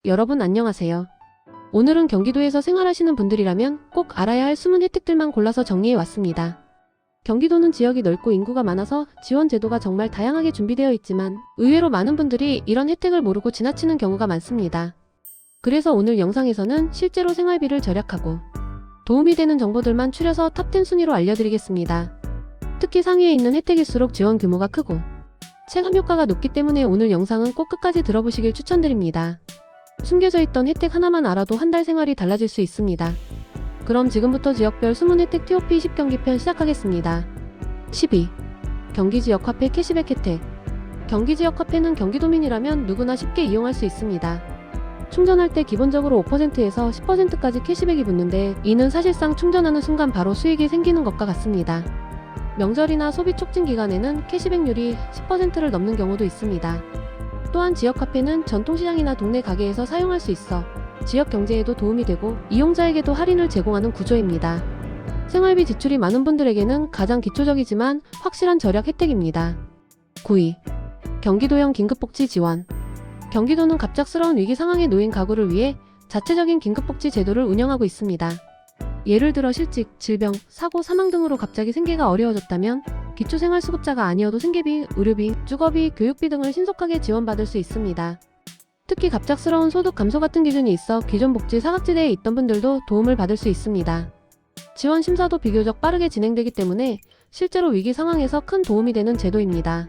여러분 안녕하세요. 오늘은 경기도에서 생활하시는 분들이라면 꼭 알아야 할 숨은 혜택들만 골라서 정리해 왔습니다. 경기도는 지역이 넓고 인구가 많아서 지원 제도가 정말 다양하게 준비되어 있지만 의외로 많은 분들이 이런 혜택을 모르고 지나치는 경우가 많습니다. 그래서 오늘 영상에서는 실제로 생활비를 절약하고 도움이 되는 정보들만 추려서 탑10 순위로 알려드리겠습니다. 특히 상위에 있는 혜택일수록 지원 규모가 크고 체감 효과가 높기 때문에 오늘 영상은 꼭 끝까지 들어보시길 추천드립니다. 숨겨져 있던 혜택 하나만 알아도 한 달 생활이 달라질 수 있습니다. 그럼 지금부터 지역별 숨은 혜택 TOP 10경기편 시작하겠습니다. 12. 경기지역 화폐 캐시백 혜택. 경기지역 화폐는 경기도민이라면 누구나 쉽게 이용할 수 있습니다. 충전할 때 기본적으로 5%에서 10%까지 캐시백이 붙는데 이는 사실상 충전하는 순간 바로 수익이 생기는 것과 같습니다. 명절이나 소비 촉진 기간에는 캐시백률이 10%를 넘는 경우도 있습니다. 또한 지역화폐는 전통시장이나 동네 가게에서 사용할 수 있어 지역 경제에도 도움이 되고 이용자에게도 할인을 제공하는 구조입니다. 생활비 지출이 많은 분들에게는 가장 기초적이지만 확실한 절약 혜택입니다. 9위. 경기도형 긴급복지 지원. 경기도는 갑작스러운 위기 상황에 놓인 가구를 위해 자체적인 긴급복지 제도를 운영하고 있습니다. 예를 들어 실직, 질병, 사고, 사망 등으로 갑자기 생계가 어려워졌다면 기초생활수급자가 아니어도 생계비, 의료비, 주거비, 교육비 등을 신속하게 지원받을 수 있습니다. 특히 갑작스러운 소득 감소 같은 기준이 있어 기존 복지 사각지대에 있던 분들도 도움을 받을 수 있습니다. 지원 심사도 비교적 빠르게 진행되기 때문에 실제로 위기 상황에서 큰 도움이 되는 제도입니다.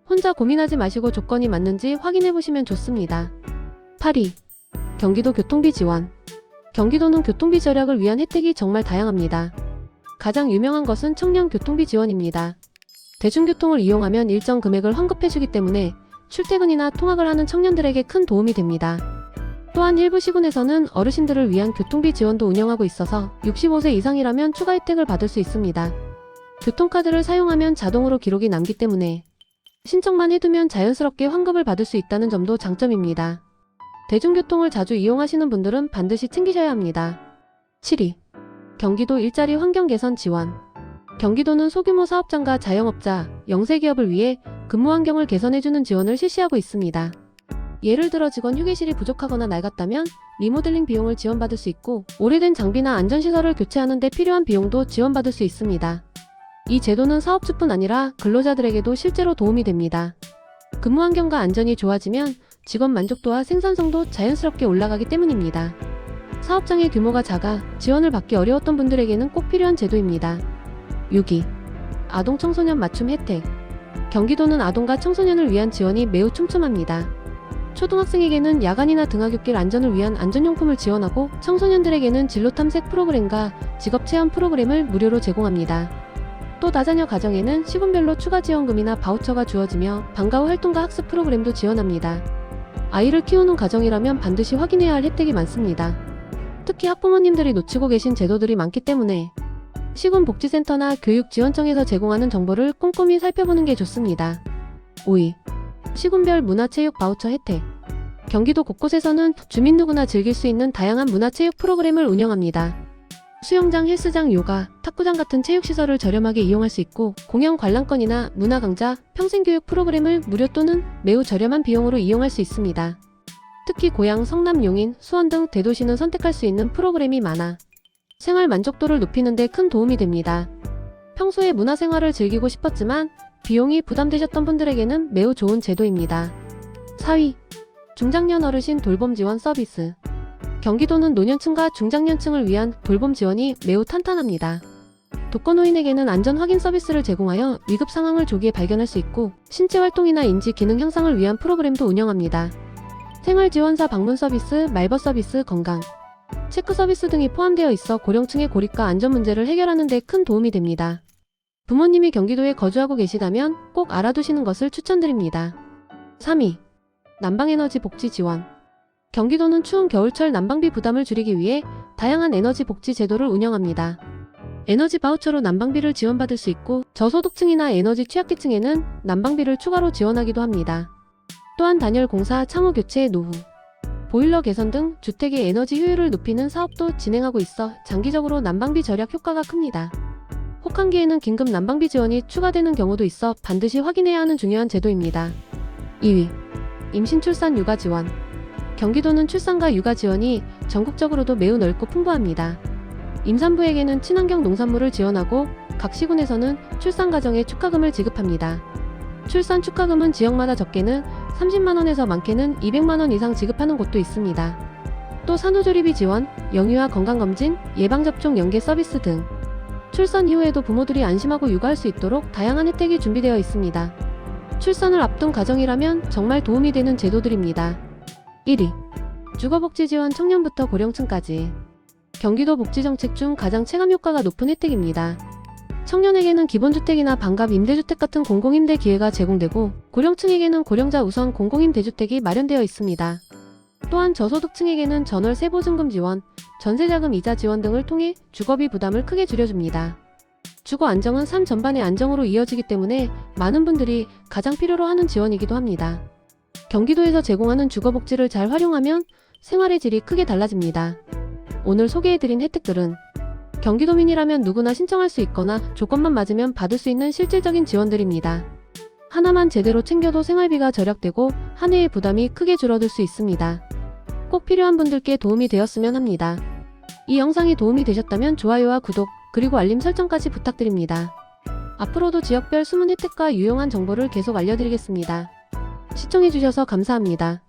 혼자 고민하지 마시고 조건이 맞는지 확인해보시면 좋습니다. 8위. 경기도 교통비 지원. 경기도는 교통비 절약을 위한 혜택이 정말 다양합니다. 가장 유명한 것은 청년 교통비 지원입니다. 대중교통을 이용하면 일정 금액을 환급해주기 때문에 출퇴근이나 통학을 하는 청년들에게 큰 도움이 됩니다. 또한 일부 시군에서는 어르신들을 위한 교통비 지원도 운영하고 있어서 65세 이상이라면 추가 혜택을 받을 수 있습니다. 교통카드를 사용하면 자동으로 기록이 남기 때문에 신청만 해두면 자연스럽게 환급을 받을 수 있다는 점도 장점입니다. 대중교통을 자주 이용하시는 분들은 반드시 챙기셔야 합니다. 7위. 경기도 일자리 환경 개선 지원. 경기도는 소규모 사업장과 자영업자, 영세기업을 위해 근무 환경을 개선해주는 지원을 실시하고 있습니다. 예를 들어 직원 휴게실이 부족하거나 낡았다면 리모델링 비용을 지원받을 수 있고 오래된 장비나 안전시설을 교체하는 데 필요한 비용도 지원받을 수 있습니다. 이 제도는 사업주뿐 아니라 근로자들에게도 실제로 도움이 됩니다. 근무 환경과 안전이 좋아지면 직원 만족도와 생산성도 자연스럽게 올라가기 때문입니다. 사업장의 규모가 작아 지원을 받기 어려웠던 분들에게는 꼭 필요한 제도입니다. 6위. 아동 청소년 맞춤 혜택. 경기도는 아동과 청소년을 위한 지원이 매우 촘촘합니다. 초등학생에게는 야간이나 등하굣길 안전을 위한 안전용품을 지원하고 청소년들에게는 진로 탐색 프로그램과 직업 체험 프로그램을 무료로 제공합니다. 또 다자녀 가정에는 시군별로 추가 지원금이나 바우처가 주어지며 방과 후 활동과 학습 프로그램도 지원합니다. 아이를 키우는 가정이라면 반드시 확인해야 할 혜택이 많습니다. 특히 학부모님들이 놓치고 계신 제도들이 많기 때문에 시군복지센터나 교육지원청에서 제공하는 정보를 꼼꼼히 살펴보는 게 좋습니다. 5위. 시군별 문화체육 바우처 혜택. 경기도 곳곳에서는 주민 누구나 즐길 수 있는 다양한 문화체육 프로그램을 운영합니다. 수영장, 헬스장, 요가, 탁구장 같은 체육시설을 저렴하게 이용할 수 있고 공연 관람권이나 문화강좌, 평생교육 프로그램을 무료 또는 매우 저렴한 비용으로 이용할 수 있습니다. 특히 고양, 성남, 용인, 수원 등 대도시는 선택할 수 있는 프로그램이 많아 생활 만족도를 높이는 데 큰 도움이 됩니다. 평소에 문화생활을 즐기고 싶었지만 비용이 부담되셨던 분들에게는 매우 좋은 제도입니다. 4위. 중장년 어르신 돌봄 지원 서비스. 경기도는 노년층과 중장년층을 위한 돌봄 지원이 매우 탄탄합니다. 독거노인에게는 안전 확인 서비스를 제공하여 위급 상황을 조기에 발견할 수 있고 신체 활동이나 인지 기능 향상을 위한 프로그램도 운영합니다. 생활지원사 방문 서비스, 말벗 서비스, 건강 체크 서비스 등이 포함되어 있어 고령층의 고립과 안전 문제를 해결하는 데 큰 도움이 됩니다. 부모님이 경기도에 거주하고 계시다면 꼭 알아두시는 것을 추천드립니다. 3위. 난방에너지 복지 지원. 경기도는 추운 겨울철 난방비 부담을 줄이기 위해 다양한 에너지 복지 제도를 운영합니다. 에너지 바우처로 난방비를 지원받을 수 있고 저소득층이나 에너지 취약계층에는 난방비를 추가로 지원하기도 합니다. 또한 단열 공사, 창호 교체, 노후, 보일러 개선 등 주택의 에너지 효율을 높이는 사업도 진행하고 있어 장기적으로 난방비 절약 효과가 큽니다. 혹한기에는 긴급 난방비 지원이 추가되는 경우도 있어 반드시 확인해야 하는 중요한 제도입니다. 2위. 임신, 출산, 육아 지원. 경기도는 출산과 육아 지원이 전국적으로도 매우 넓고 풍부합니다. 임산부에게는 친환경 농산물을 지원하고 각 시군에서는 출산 가정에 축하금을 지급합니다. 출산 축하금은 지역마다 적게는 30만원에서 많게는 200만원 이상 지급하는 곳도 있습니다. 또 산후조리비 지원, 영유아 건강검진, 예방접종 연계 서비스 등 출산 이후에도 부모들이 안심하고 육아할 수 있도록 다양한 혜택이 준비되어 있습니다. 출산을 앞둔 가정이라면 정말 도움이 되는 제도들입니다. 1위. 주거복지 지원 청년부터 고령층까지. 경기도 복지정책 중 가장 체감 효과가 높은 혜택입니다. 청년에게는 기본주택이나 반갑 임대주택 같은 공공임대 기회가 제공되고 고령층에게는 고령자 우선 공공임대주택이 마련되어 있습니다. 또한 저소득층에게는 전월세 보증금 지원, 전세자금 이자 지원 등을 통해 주거비 부담을 크게 줄여줍니다. 주거 안정은 삶 전반의 안정으로 이어지기 때문에 많은 분들이 가장 필요로 하는 지원이기도 합니다. 경기도에서 제공하는 주거복지를 잘 활용하면 생활의 질이 크게 달라집니다. 오늘 소개해드린 혜택들은 경기도민이라면 누구나 신청할 수 있거나 조건만 맞으면 받을 수 있는 실질적인 지원들입니다. 하나만 제대로 챙겨도 생활비가 절약되고 한 해의 부담이 크게 줄어들 수 있습니다. 꼭 필요한 분들께 도움이 되었으면 합니다. 이 영상이 도움이 되셨다면 좋아요와 구독, 그리고 알림 설정까지 부탁드립니다. 앞으로도 지역별 숨은 혜택과 유용한 정보를 계속 알려드리겠습니다. 시청해주셔서 감사합니다.